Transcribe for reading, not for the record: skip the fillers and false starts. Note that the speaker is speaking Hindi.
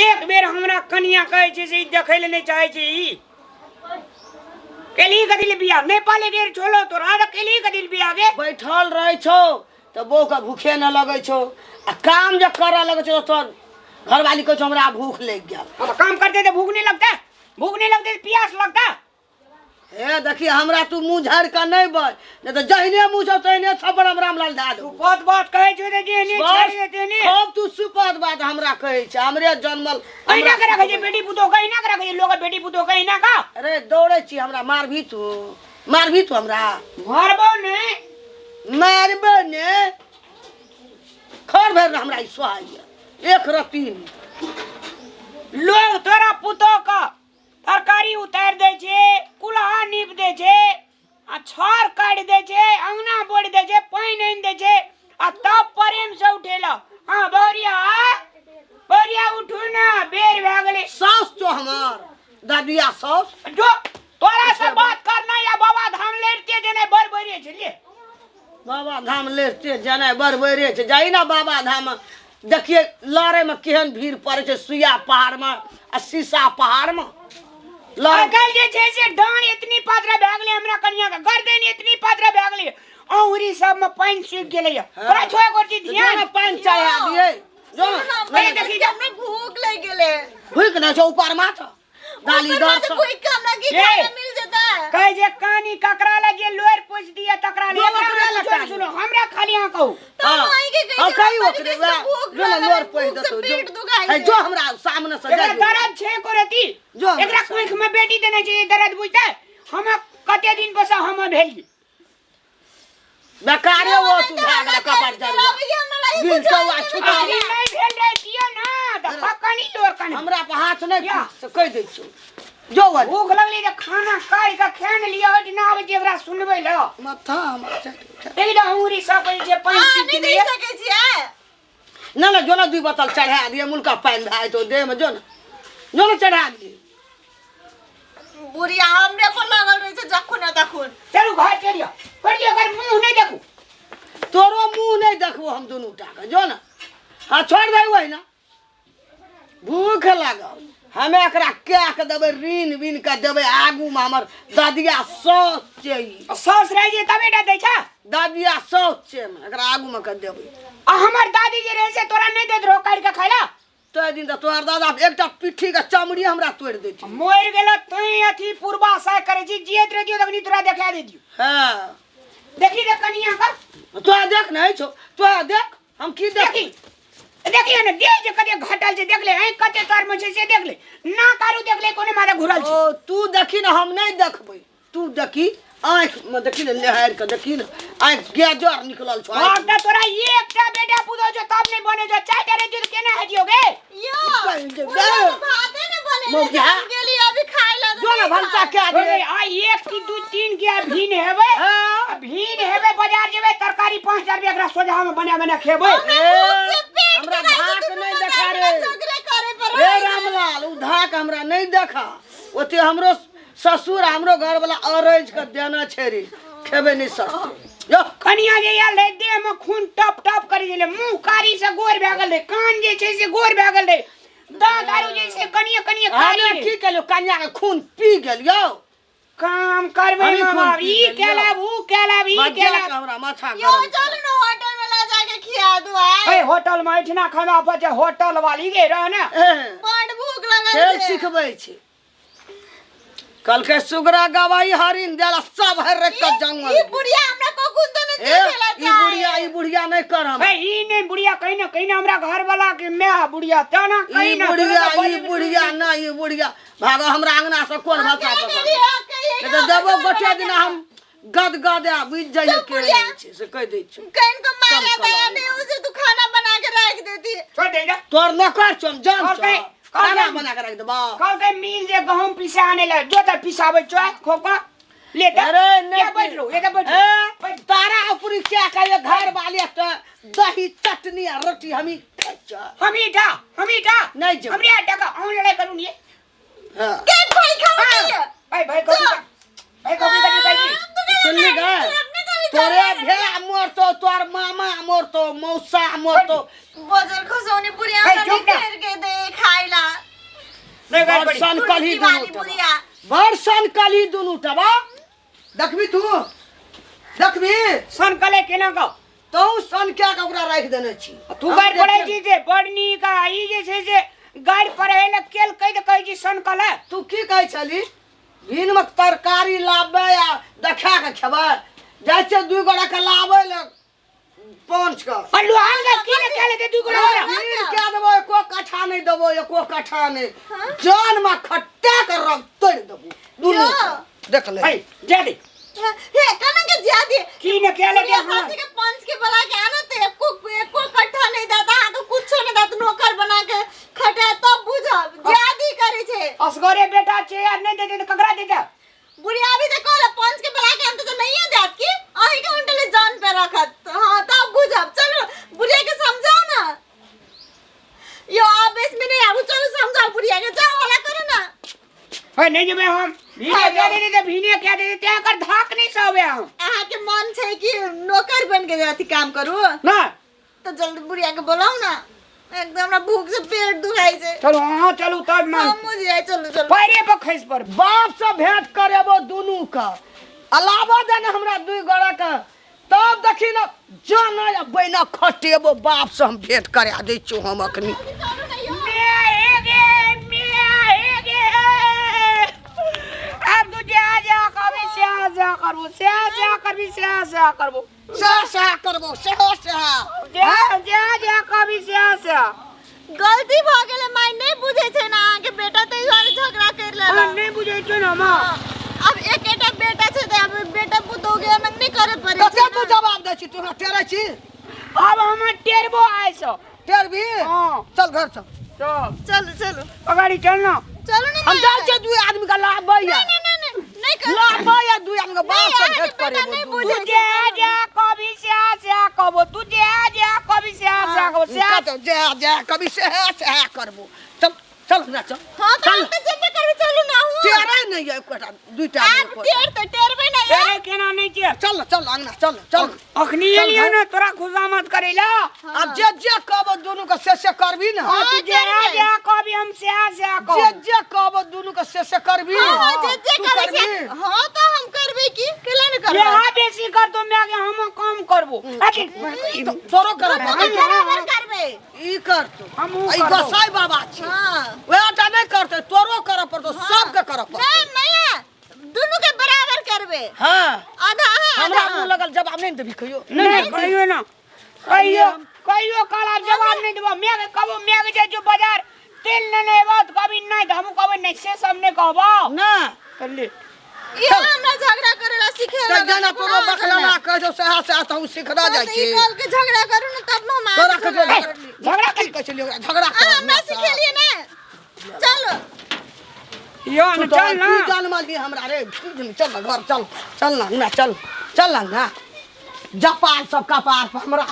एक बेर हमरा कनिया कहै छै से देखै ले नै चाहै छै ई केली कदिल बिया नेपाले गेर छोलो तोरा त केली कदिल बिया गे बैठल रहै छौ त बो का भूखे न लगै छौ आ काम जे करे लगै छौ तो घरवाली कहै छौ हमरा भूख लग गेल अब काम करते तो भूख नहीं लगता प्यास लगता हे देखी हमरा तू मुंह झाड़ के नहीं बज नहीं तो जहने मुंह छौ तहने थप्पड़ हम रामलाल धा दो बात कहै छौ त जे नहीं छाड़ देते ने खूब तू सुपत बात हमरा कहै छै हमरे जन्मल कहिना करे छै बेटी पुतो कहिना करे छै लोग बेटी पुतो कहिना का अरे दौड़े छी हमरा मारभी तू हमरा मारबो ने मारबो ने खर भर हमरा ई सुहाइया एक रत्ती लोग तोरा पुतो का तरकारी उतार दे छे कुल्हा नीप दे छे आ छार काट दे छे अंगना बोड़ दे छे पानी आन दे छे आ तब प्रेम से उठेला हां बोरिया उठू ना बेर भ गेले सास तो हमार दादिया सास जो तोरा से बात करना या बाबा धाम लेते जने बरबरे छे ले बाबा धाम लेते जने बरबरे छे जाई ना बाबा धाम देखिए लड़े में केहन भीड़ पड़े छे सुइया पहाड़ में आ शीशा पहाड़ में कल जे छे से डांड इतनी पातरा भागले हमरा कन्या का गर्दन इतनी पातरा भागले औरी सब में पानी सूख गेले तोरा छोय करती ध्यान पानी चाहे दिए जो नहीं देखी हमरा भूख लग गेले भूख ना छौ ऊपर माथा गाली दर से कोई काम ना की खाना मिल जाता है कह जे कानी ककरा लगे लोर पूछ दिया तकरा ले सुनो हमरा खाली हां कहू हां कही ओकरे जो लोर पूछ दतो जो जो हमरा सामने से जा दर्द छे करती एकरा कोख में बेटी देना चाहिए दर्द बुझता हम कते दिन बसा हम भेल बेकारे वो तू भागला कपार जरूर दिल तो छुटा नहीं भेल रे किया ना त पकनी लोर कन हमरा पे हाथ नहीं से कह दे छो जो भूख लगली त खाना काई का खान लिया हट ना आवे जेवरा सुनबै ल माथा देखि औरी सब जे पानी नहीं दे सके छी ना जो ना दुई बोतल चढ़ा दिए मुल्का पानी भाई तो दे में जो ना चढ़ा दिए बुढ़िया हमरे को लगल रही से जखुन तखुन चलो घर चलियो कर मुंह नहीं देखू तोरो मुंह नहीं देखबो हम दोनों टाका जो ना हां छोड़ दे वही ना भूख लागल हमें एकरा क्या के देबे ऋण बिन के देबे आगू में हमर दादिया सौस चाहिए सौस रह जे तबे दा दै छ दादिया सौस छे में एकरा आगू में के देबे आ हमर दादी जे रहे से तोरा नहीं देत रो काट के खाइला तो दिन त तोहर दादा एकटा पिट्ठी के चमड़ी हमरा तोड़ दे छी मोर गेला तई अथी पूर्वा साय करे छी जियत रह दियो तखनी तोरा देखा दे दियो हां देखी दे कनिया का तो देख नहीं छो तो देख हम की देखी देखिए ना दे जे कते घटल जे देख ले ए कते तार में से देख ले ना कारू देख ले कोने मारे घुरल छ ओ तू देखी ना हम नहीं देखबै तू देखी आंख में देखी ना नहर के देखी ना आंख गेजर निकलल छ और त तोरा एकटा बेटा पुदो जो तब नहीं बने जो चाय करे जो केना हजियोगे यो भाते ने बने गेली अभी खाइला जो ना भलता क्या दे आ एक की दू तीन के भीन हेबे भीन हेबे बाजार जेबे तरकारी 5000 रुपया एकरा सोजा में बना खेबे हमरा धाक नहीं देखा रे ए रामलाल उ धाक हमरा नहीं देखा ओते हमरो ससुर हमरो घर वाला अरेंज कर देना छे रे खेबे नहीं सकते यो कनिया जे या ले दे में खून टप टप करी गेले मुंह कारी से गोर भागल रे कान जे छै से गोर भागल रे दांत आरू जे से कनिया कारी की केलो कन्या के खून पी गेल यो काम करबे मामा ई केला हमरा माथा यो चल न होटल में ला जाके खिया दो ए होटल में इतना खाना बचे होटल वाली गे रह ना बड़ भूख लगल खेल सिखबै छी कल के सुगरा गवाई हरिन देला सब हर के जंगल ई बुढ़िया हमरा को गुन तो नहीं देखेला ई बुढ़िया नहीं कर हम ए ई नहीं बुढ़िया कहीं हमरा घर वाला के मैं बुढ़िया तना कहीं ना ई बुढ़िया भागो हमरा अंगना से कोन भाषा पकड़ तो देबो गोटे दिन हम गदगदा बुझ जाइए के छै से कह दै छी कहीं को मारे दया नहीं उसे तू खाना बना के रख देती छोड़ दे तोर नौकर चम जान खाना बना के रख देबा कल के मिल जे गहूम पिसा आने ले जो त पिसाबे छ खोका ले दे अरे नहीं बैठ लो ये बैठ तारा ऊपरी क्या करे घर वाले तो दही चटनी और रोटी हम मीठा नहीं जो हमरे आटा का ऑन लड़ाई करूं ये हां के भाई खाओ भाई कभी सुनली गए तोरे भेला मोर तो तोर मामा मोर तो मौसा मोर तो बजर खसौनी बुढ़िया नहीं घेर के दे खाइला बड़सन कली वाली दुनू बुढ़िया बड़सन कली दुनू टबा देखबी तू देखबी सन कले केना का तू सन क्या के ओकरा राख देने छी तू गाड़ी पढ़ाई छी जे बड़नी का ई जे छै जे गाड़ी पढ़े ल केल कह दे कह छी सन कले तू की कहै छली भिन में तरकारी लाबे आ देखा के खेबै जाय छै दू गोड़ा के लाबे ल पांच का अल्लू आन के की ने केले दे दू गोड़ा भिन के देबो एको कट्ठा नहीं देबो एको कट्ठा नहीं जान में खट्टा के रख तोड़ देबो दुनू देख ले भाई जा दे हे कना के ज्यादा की ने केले दे हम साथी के पंच के बला के आना तो एको कट्ठा नहीं देता आके कुछ नहीं देता नौकर बना के खटे तब बुझब ज्यादा करे छे असगरे बेटा छै यार नहीं दे दे ककरा दे दे बुढ़िया भी देखो ले पंच के बला के हम तो नहीं है देत की आही के उंटले जान पे रखत हां तब बुझब चलो बुढ़िया के समझाओ ना यो अब इसमें नहीं आबू चलो समझाओ बुढ़िया के जाओ वाला करो ना होय नहीं जबे हम भीने क्या दे दे भीने क्या दे दे त्या कर धाक नहीं सोवे हम आहा के मन छै कि नौकर बन के जाती काम करू ना तो जल्दी बुढ़िया के बुलाओ ना एकदम ना भूख से पेट दुखाई छे चलो हां चलो तब ना हम मुझे चलो चलो पैरे पर खइस पर बाप से भेंट करेबो दुनू का अलावा देने हमरा दुई गोड़ा का तब देखी ना जाना या बैना खटेबो बाप से हम भेंट करा दै छी हम अखनी अब तू जा कभी से करबो से करबो सा करबो से जा कभी से गलती भ गेले माय नहीं बुझे छे ना के बेटा त इवारे झगड़ा कर लेला नहीं बुझे छ ना मां अब एकेटा बेटा छे त अब बेटा पुतो के नहीं करे पड़े कते तू जवाब दै छी तू टेरे छी अब हम टेरबो आइसो टेर भी हां चल घर चल चलो चलो अगाड़ी चल ना चलो ना हम जाल छे दुई आदमी का लाबैया नहीं कर लाबैया दुई आदमी का बाप से भेंट करेबो तू जा कभी से कबो तू जा कभी से कबो से जा कभी से करबो चल चल ना चल हां तो हम तो जब कर चलो ना हूं तेरे नहीं है कोटा दुईटा आप टेरबे नहीं तेरे केना नहीं छै चल चल अंगना चल अखनी एलियो ना तोरा खुशामत करेला अब जे कहबो दोनों का से करबी ना तू जा कभी हम से कबो जे कहबो दोनों का से करबी हां जे करे से हां तो हम करबे की केला न करबे ये हां बेसी कर तो मैं आगे हम कम करबो तोरो करबो बराबर करबे ई कर तू हम ई गोसाई बाबा छी हां वेटा नहीं करते तोरो कर पड़तो सबके कर पड़तो नहीं मैया दोनों के बराबर करबे हां आधा हमरा मुंह लगल जवाब नहीं देबी कहियो नहीं कहियो ना कहियो काल आप जवाब नहीं देबो मैं कबो मैं के जो बाजार तेल नहीं बात कभी नहीं हम कभी नहीं से सामने कहबो ना चल ये हमरा झगड़ा करेला सिखेला तो जाना तोरो बखलाना कह जो से आता हूं सिखना जाय छी कल के झगड़ा करू ना तब हम तोरा के झगड़ा कर कह चलियो झगड़ा कर हमरा सिखेलिए ना चलो यो न चल ना तू जान माली हमरा रे चल घर चल ना चल ना जपाल सब कपार पर हमरा